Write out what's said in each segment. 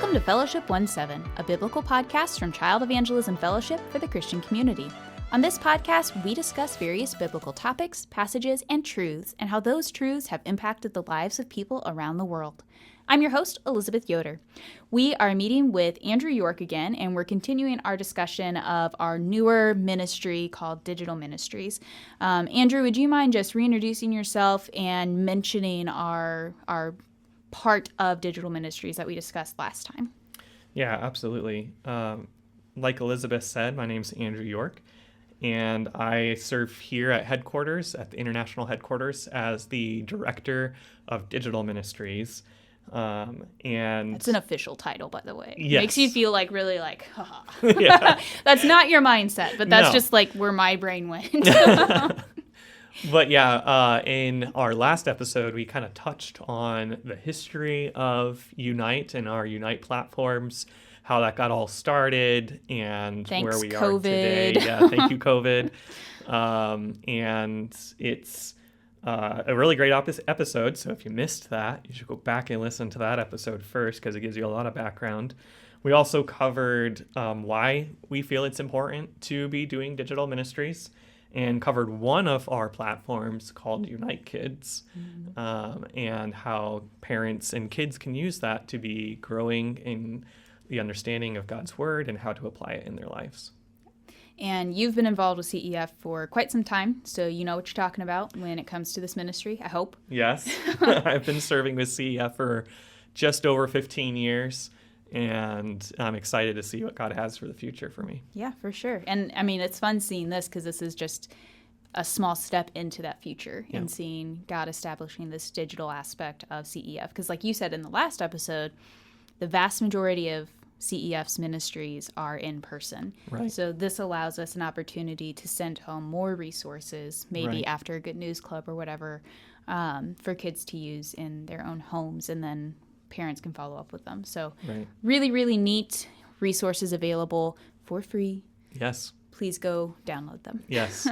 Welcome to Fellowship 1-7, a biblical podcast from Child Evangelism Fellowship for the Christian community. On this podcast, we discuss various biblical topics, passages, and truths, and how those truths have impacted the lives of people around the world. I'm your host, Elizabeth Yoder. We are meeting with Andrew York again, and we're continuing our discussion of our newer ministry called Digital Ministries. Andrew, would you mind just reintroducing yourself and mentioning our part of Digital Ministries that we discussed last time? Yeah, absolutely. Like Elizabeth said, my name's Andrew York, and I serve here at headquarters, at the international headquarters, as the director of Digital Ministries. And it's an official title, by the way. It yes. makes you feel like really like, haha. Yeah. That's not your mindset, but that's No. just like where my brain went. But yeah, in our last episode, we kind of touched on the history of U-Nite and our U-Nite platforms, how that got all started, and Thanks, where we COVID. are today. Yeah, thank you, COVID. And it's a really great episode, so if you missed that, you should go back and listen to that episode first, because it gives you a lot of background. We also covered why we feel it's important to be doing digital ministries, and covered one of our platforms called U-Nite Kids, and how parents and kids can use that to be growing in the understanding of God's Word and how to apply it in their lives. And you've been involved with CEF for quite some time, so you know what you're talking about when it comes to this ministry, I hope. Yes, I've been serving with CEF for just over 15 years, and I'm excited to see what God has for the future for me. Yeah, for sure. And I mean, it's fun seeing this because this is just a small step into that future and seeing God establishing this digital aspect of CEF. Because like you said in the last episode, the vast majority of CEF's ministries are in person. Right. So this allows us an opportunity to send home more resources, maybe Right. after a Good News Club or whatever, for kids to use in their own homes, and then parents can follow up with them. So Right. really, really neat resources available for free. Yes. Please go download them. Yes.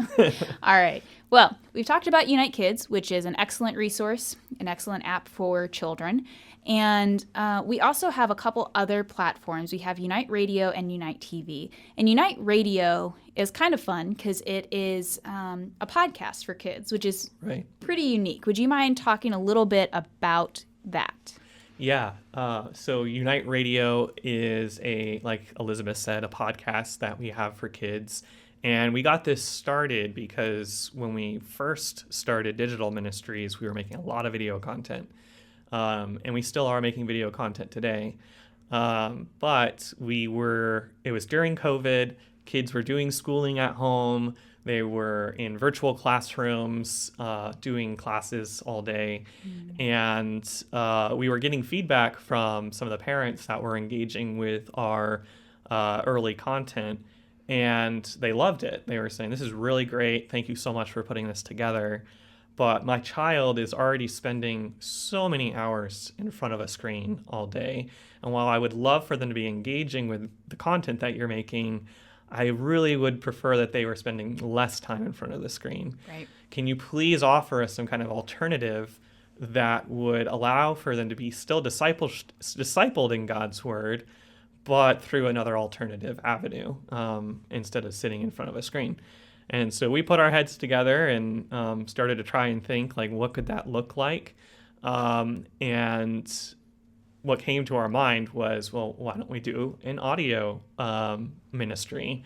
All right. Well, we've talked about U-Nite Kids, which is an excellent resource, an excellent app for children. And we also have a couple other platforms. We have U-Nite Radio and U-Nite TV. And U-Nite Radio is kind of fun because it is a podcast for kids, which is Right. pretty unique. Would you mind talking a little bit about that? Yeah. So U-Nite Radio is like Elizabeth said, a podcast that we have for kids. And we got this started because when we first started Digital Ministries, we were making a lot of video content. And we still are making video content today. But it was during COVID, kids were doing schooling at home. They were in virtual classrooms, doing classes all day. And we were getting feedback from some of the parents that were engaging with our early content, and they loved it. They were saying, "This is really great. Thank you so much for putting this together. But my child is already spending so many hours in front of a screen all day. And while I would love for them to be engaging with the content that you're making, I really would prefer that they were spending less time in front of the screen. Right. Can you please offer us some kind of alternative that would allow for them to be still discipled in God's Word, but through another alternative avenue, instead of sitting in front of a screen?" And so we put our heads together and started to try and think, like, what could that look like? And what came to our mind was, well, why don't we do an audio ministry?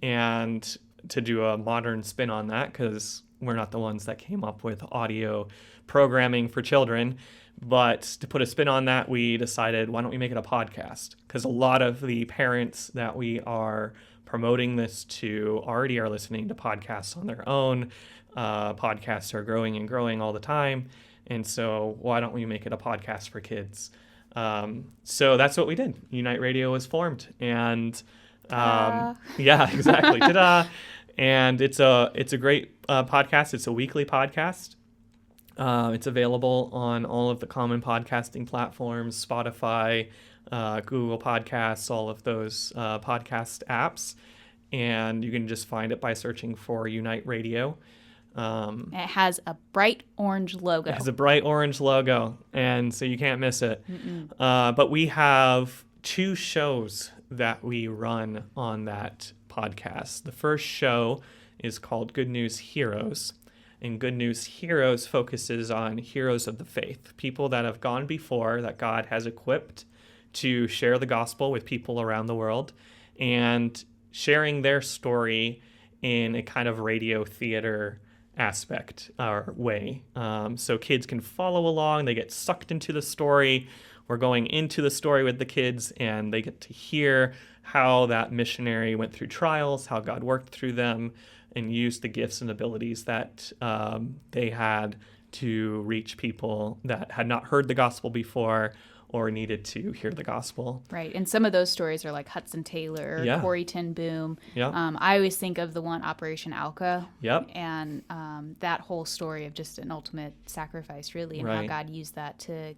And to do a modern spin on that, because we're not the ones that came up with audio programming for children. But to put a spin on that, we decided, why don't we make it a podcast? Because a lot of the parents that we are promoting this to already are listening to podcasts on their own. Podcasts are growing and growing all the time. And so why don't we make it a podcast for kids? So that's what we did. U-Nite Radio was formed. And yeah, exactly. Ta-da! And it's a great podcast. It's a weekly podcast. It's available on all of the common podcasting platforms, Spotify, Google Podcasts, all of those podcast apps. And you can just find it by searching for U-Nite Radio. It has a bright orange logo. It has a bright orange logo, and so you can't miss it. But we have two shows that we run on that podcast. The first show is called Good News Heroes. And Good News Heroes focuses on heroes of the faith, people that have gone before, that God has equipped to share the gospel with people around the world, and sharing their story in a kind of radio theater aspect or way. So kids can follow along, they get sucked into the story. We're going into the story with the kids, and they get to hear how that missionary went through trials, how God worked through them, and used the gifts and abilities that they had to reach people that had not heard the gospel before or needed to hear the gospel. Right. And some of those stories are like Hudson Taylor, Yeah. Corrie ten Boom. Yeah. I always think of the one Operation Alka. Yep. And that whole story of just an ultimate sacrifice, really, and how Right. God used that to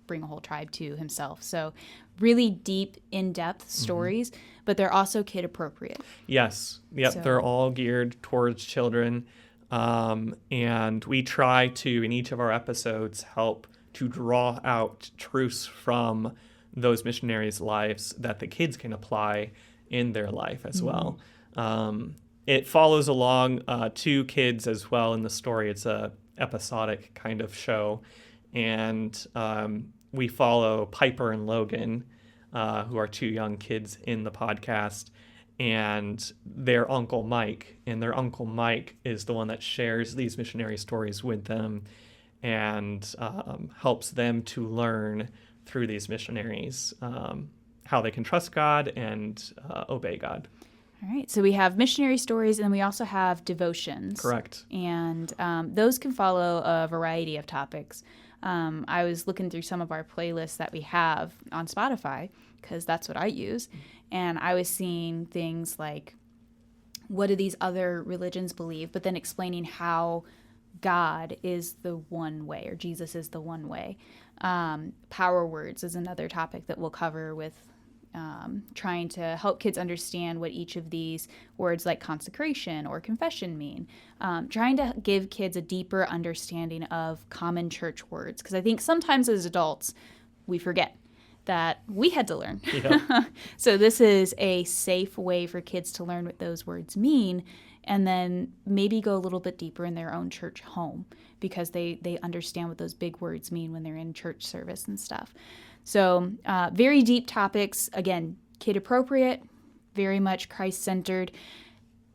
bring a whole tribe to himself. So really deep, in-depth stories, but they're also kid-appropriate. Yes. Yep. So- They're all geared towards children. And we try to, in each of our episodes, help to draw out truths from those missionaries' lives that the kids can apply in their life as well. It follows along two kids as well in the story. It's a episodic kind of show. And we follow Piper and Logan, who are two young kids in the podcast, and their Uncle Mike. And their Uncle Mike is the one that shares these missionary stories with them and helps them to learn through these missionaries how they can trust God and obey God. All right. So we have missionary stories, and then we also have devotions. Correct. And those can follow a variety of topics. I was looking through some of our playlists that we have on Spotify, because that's what I use. And I was seeing things like, what do these other religions believe? But then explaining how God is the one way, or Jesus is the one way. Power words is another topic that we'll cover with trying to help kids understand what each of these words like consecration or confession mean. Trying to give kids a deeper understanding of common church words, because I think sometimes as adults we forget that we had to learn. Yeah. So this is a safe way for kids to learn what those words mean, and then maybe go a little bit deeper in their own church home, because they understand what those big words mean when they're in church service and stuff. So very deep topics, again, kid appropriate, very much Christ-centered.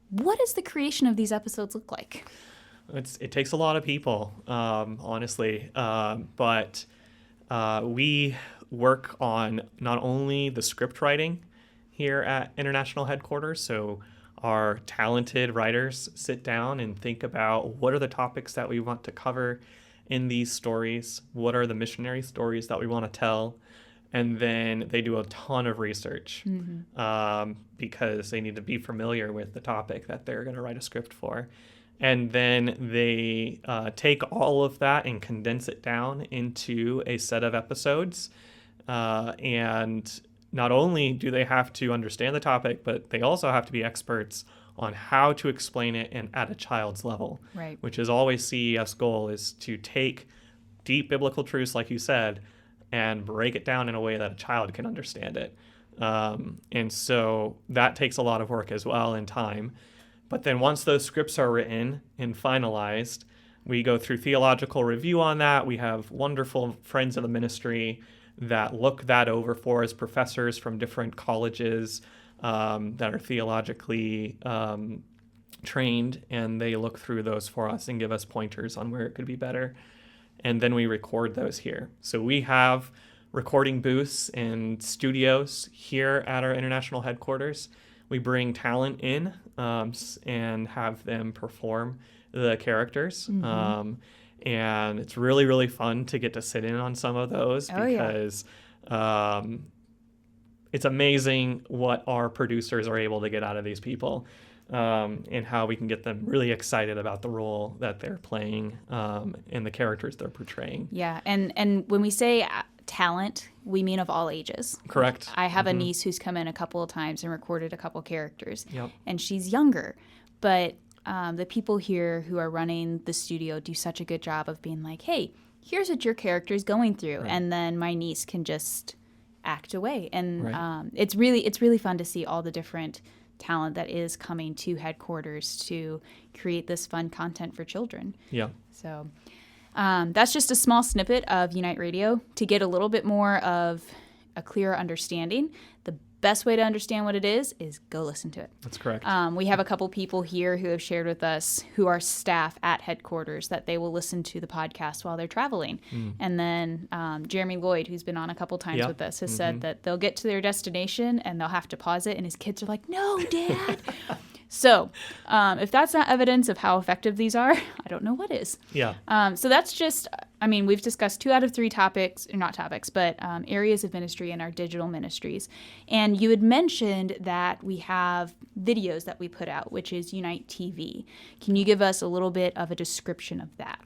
What does the creation of these episodes look like? It takes a lot of people, honestly, but we work on not only the script writing here at International Headquarters, so our talented writers sit down and think about what are the topics that we want to cover in these stories, what are the missionary stories that we want to tell, and then they do a ton of research because they need to be familiar with the topic that they're going to write a script for. And then they take all of that and condense it down into a set of episodes. And not only do they have to understand the topic, but they also have to be experts on how to explain it and at a child's level, Right. which is always CEF's goal, is to take deep biblical truths, like you said, and break it down in a way that a child can understand it. And so that takes a lot of work as well and time. But then once those scripts are written and finalized, we go through theological review on that. We have wonderful friends of the ministry that look that over for us, professors from different colleges that are theologically trained, and they look through those for us and give us pointers on where it could be better. And then we record those here. So we have recording booths and studios here at our international headquarters. We bring talent in and have them perform the characters. And it's really, really fun to get to sit in on some of those because it's amazing what our producers are able to get out of these people and how we can get them really excited about the role that they're playing and the characters they're portraying. Yeah, and when we say talent, we mean of all ages. Correct. I have a niece who's come in a couple of times and recorded a couple characters, Yep. and she's younger, but the people here who are running the studio do such a good job of being like, hey, here's what your character is going through. Right. And then my niece can just act away. And Right. it's really fun to see all the different talent that is coming to headquarters to create this fun content for children. Yeah. So that's just a small snippet of U-Nite Radio. To get a little bit more of a clearer understanding, the best way to understand what it is go listen to it. That's correct. We have a couple people here who have shared with us, who are staff at headquarters, that they will listen to the podcast while they're traveling. And then Jeremy Lloyd, who's been on a couple times with us, has said that they'll get to their destination and they'll have to pause it, and his kids are like, "No, Dad." So if that's not evidence of how effective these are, I don't know what is. Yeah. So that's just, we've discussed 2 out of 3 topics, or not topics, but areas of ministry in our digital ministries. And you had mentioned that we have videos that we put out, which is U-Nite TV. Can you give us a little bit of a description of that?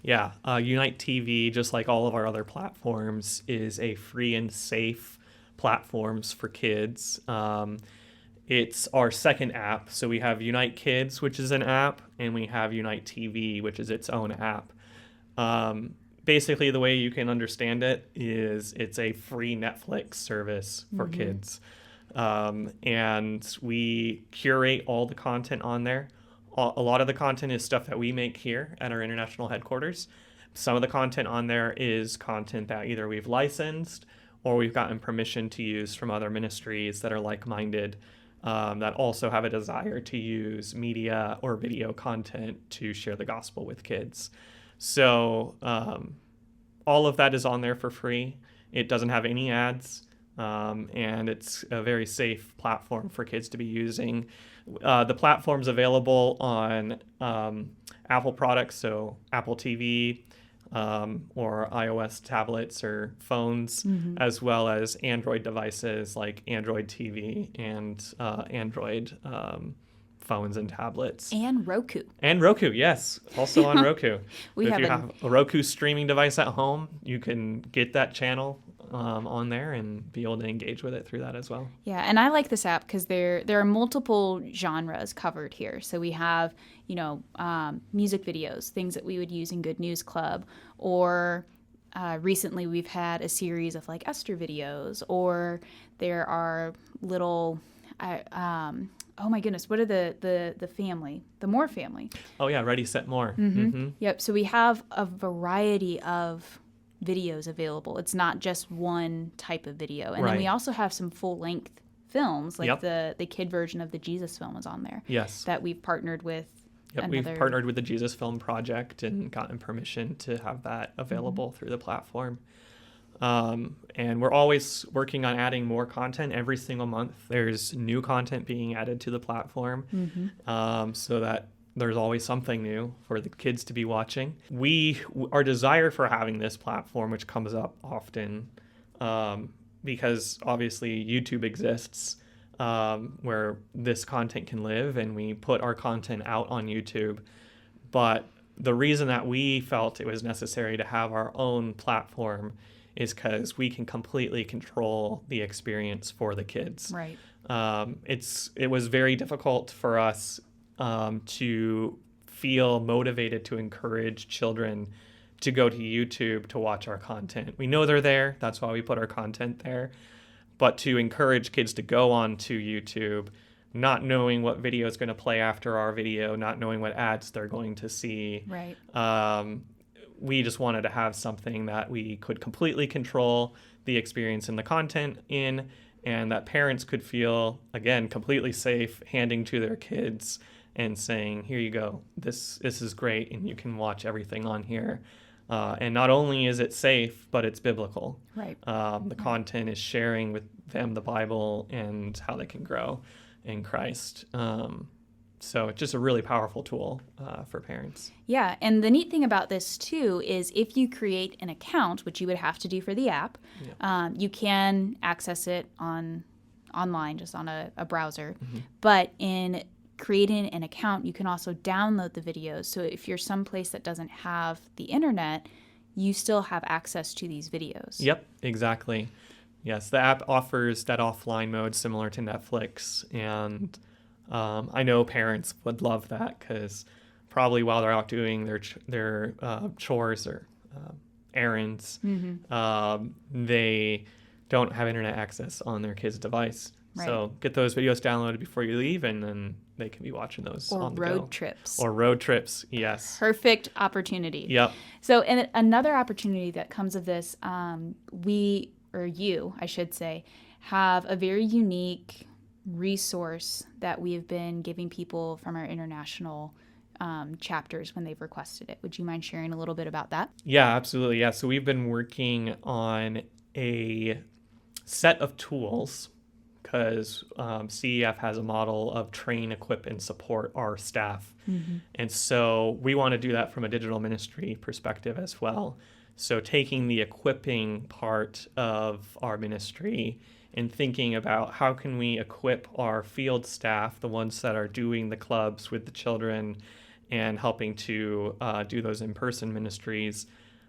Yeah. U-Nite TV, just like all of our other platforms, is a free and safe platforms for kids. It's our second app. So we have U-Nite Kids, which is an app, and we have U-Nite TV, which is its own app. Basically, the way you can understand it is it's a free Netflix service for kids. And we curate all the content on there. A lot of the content is stuff that we make here at our international headquarters. Some of the content on there is content that either we've licensed or we've gotten permission to use from other ministries that are like-minded, that also have a desire to use media or video content to share the gospel with kids. So all of that is on there for free. It doesn't have any ads, and it's a very safe platform for kids to be using. The platform's available on Apple products, so Apple TV, or iOS tablets or phones, as well as Android devices like Android TV and Android phones and tablets. And Roku. And Roku, yes. Also on Roku. If you have a Roku streaming device at home, you can get that channel on there and be able to engage with it through that as well. Yeah, and I like this app because there are multiple genres covered here. So we have, music videos, things that we would use in Good News Club, or recently we've had a series of like Esther videos, or there are little, oh my goodness, what are the family, the Moore family? Oh yeah, Ready, Set, More. Yep, so we have a variety of videos available. It's not just one type of video. And then we also have some full-length films, like the kid version of the Jesus film is on there. Yes. That we've partnered with. We've partnered with the Jesus Film Project and gotten permission to have that available through the platform. And we're always working on adding more content every single month. There's new content being added to the platform, so that there's always something new for the kids to be watching. Our desire for having this platform, which comes up often, because obviously YouTube exists, where this content can live, and we put our content out on YouTube. But the reason that we felt it was necessary to have our own platform is because we can completely control the experience for the kids. Right. It was very difficult for us to feel motivated to encourage children to go to YouTube to watch our content. We know they're there. That's why we put our content there. But to encourage kids to go on to YouTube, not knowing what video is going to play after our video, not knowing what ads they're going to see. Right. We just wanted to have something that we could completely control the experience and the content in, and that parents could feel, again, completely safe handing to their kids and saying, here you go, this is great, and you can watch everything on here. And not only is it safe, but it's biblical. Right. The content is sharing with them the Bible and how they can grow in Christ. So it's just a really powerful tool for parents. Yeah, and the neat thing about this, too, is if you create an account, which you would have to do for the app, you can access it online, just on a browser. But in creating an account, you can also download the videos. So if you're someplace that doesn't have the internet, you still have access to these videos. Yep, exactly. Yes, the app offers that offline mode similar to Netflix, and I know parents would love that because probably while they're out doing their chores or errands, they don't have internet access on their kid's device. Right. So get those videos downloaded before you leave, and then they can be watching those Or on the go. road trips. Or road trips, yes. Perfect opportunity. Yep. So, and another opportunity that comes of this, we, or you, I should say, have a very unique resource that we have been giving people from our international chapters when they've requested it. Would you mind sharing a little bit about that? Yeah, absolutely. Yeah, so we've been working on a set of tools because CEF has a model of train, equip, and support our staff. Mm-hmm. And so we want to do that from a digital ministry perspective as well. So taking the equipping part of our ministry and thinking about how can we equip our field staff, the ones that are doing the clubs with the children and helping to do those in-person ministries,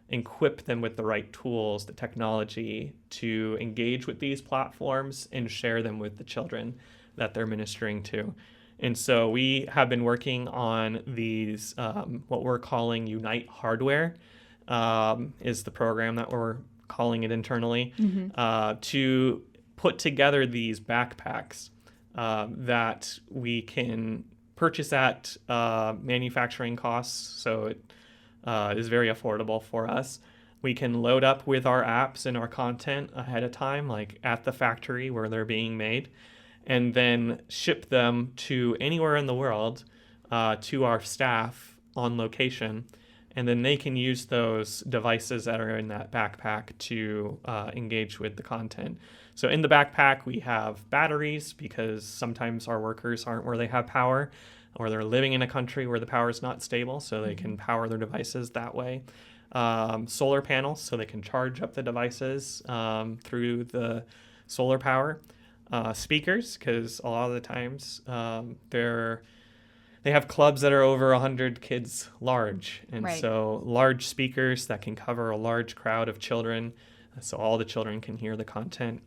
equip them with the right tools, the technology to engage with these platforms and share them with the children that they're ministering to. And so we have been working on these, what we're calling U-Nite hardware, is the program that we're calling it internally, to put together these backpacks that we can purchase at manufacturing costs. So it is very affordable for us. We can load up with our apps and our content ahead of time, like at the factory where they're being made, and then ship them to anywhere in the world to our staff on location. And then they can use those devices that are in that backpack to engage with the content. So in the backpack, we have batteries because sometimes our workers aren't where they have power, or they're living in a country where the power is not stable, so they can power their devices that way. Solar panels, so they can charge up the devices through the solar power. Speakers, because a lot of the times they have clubs that are over 100 kids large. And Right. so large speakers that can cover a large crowd of children, so all the children can hear the content.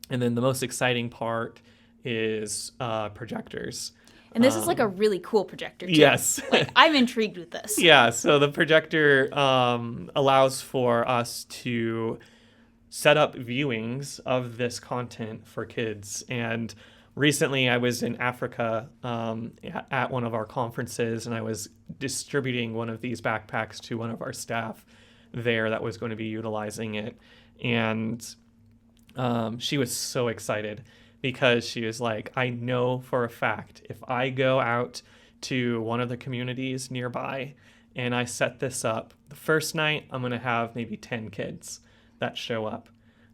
And then the most exciting part is projectors. And this is like a really cool projector, too. Yes. Like, I'm intrigued with this. Yeah, so the projector allows for us to set up viewings of this content for kids. And recently I was in Africa at one of our conferences, and I was distributing one of these backpacks to one of our staff there that was going to be utilizing it. And she was so excited because she was like, I know for a fact if I go out to one of the communities nearby and I set this up, the first night I'm going to have maybe 10 kids that show up.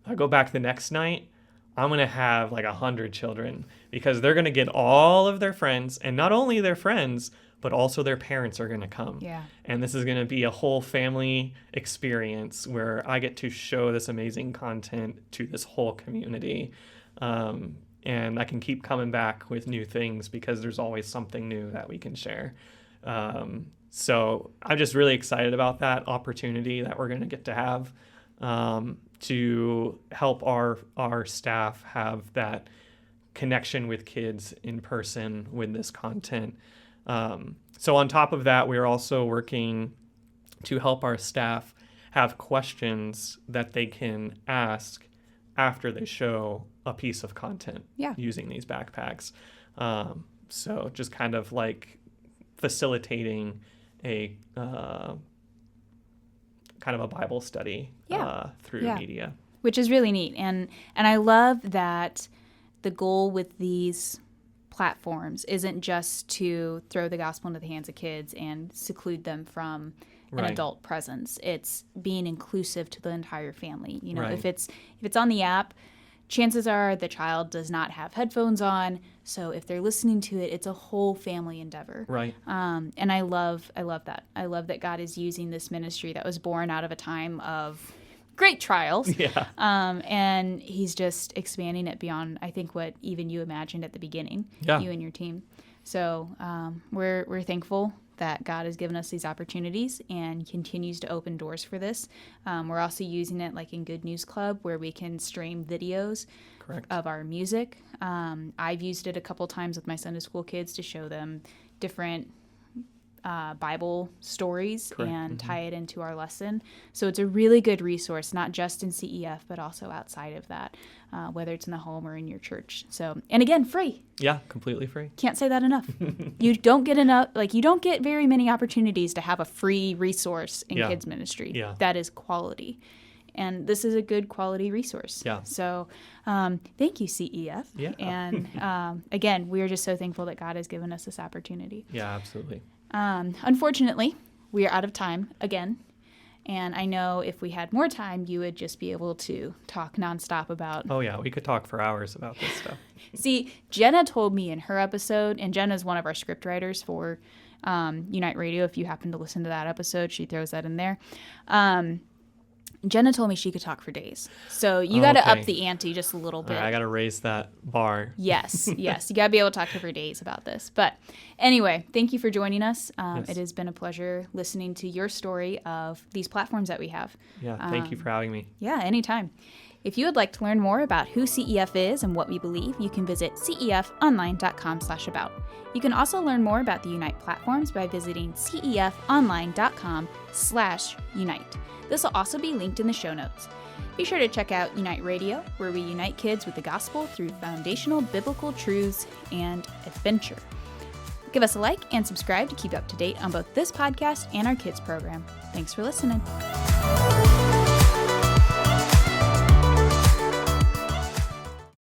I go back the next night, I'm going to have like 100 children, because they're going to get all of their friends, and not only their friends, but also their parents are going to come. Yeah. And this is going to be a whole family experience where I get to show this amazing content to this whole community. And I can keep coming back with new things because there's always something new that we can share. So I'm just really excited about that opportunity that we're going to get to have to help our staff have that connection with kids in person with this content. So on top of that, we're also working to help our staff have questions that they can ask after they show a piece of content using these backpacks. So just kind of like facilitating a kind of a Bible study through media. Which is really neat. And I love that the goal with these platforms isn't just to throw the gospel into the hands of kids and seclude them from an adult presence. It's being inclusive to the entire family. You know, if it's on the app, chances are the child does not have headphones on. So if they're listening to it, it's a whole family endeavor. Right. And I love that. I love that God is using this ministry that was born out of a time of great trials. Yeah. And he's just expanding it beyond, I think, what even you imagined at the beginning, you and your team. So we're thankful that God has given us these opportunities and continues to open doors for this. We're also using it like in Good News Club, where we can stream videos of our music. I've used it a couple times with my Sunday school kids to show them different Bible stories Correct. and tie it into our lesson. So it's a really good resource, not just in CEF, but also outside of that, whether it's in the home or in your church. So, and again, free. Yeah, completely free. Can't say that enough. You don't get very many opportunities to have a free resource in kids ministry. Yeah. That is quality. And this is a good quality resource. Yeah. So thank you, CEF. Yeah. And again, we are just so thankful that God has given us this opportunity. Yeah, absolutely. Unfortunately, we are out of time again. And I know if we had more time, you would just be able to talk nonstop about... Oh, yeah. We could talk for hours about this stuff. See, Jenna told me in her episode, and Jenna's one of our script writers for U-Nite Radio. If you happen to listen to that episode, she throws that in there. Jenna told me she could talk for days. So you got to up the ante just a little bit. Right, I got to raise that bar. Yes. You got to be able to talk to her for days about this. But anyway, thank you for joining us. Yes. It has been a pleasure listening to your story of these platforms that we have. Yeah, thank you for having me. Yeah, anytime. If you would like to learn more about who CEF is and what we believe, you can visit cefonline.com/about. You can also learn more about the U-Nite platforms by visiting cefonline.com/unite. This will also be linked in the show notes. Be sure to check out U-Nite Radio, where we unite kids with the gospel through foundational biblical truths and adventure. Give us a like and subscribe to keep up to date on both this podcast and our kids program. Thanks for listening.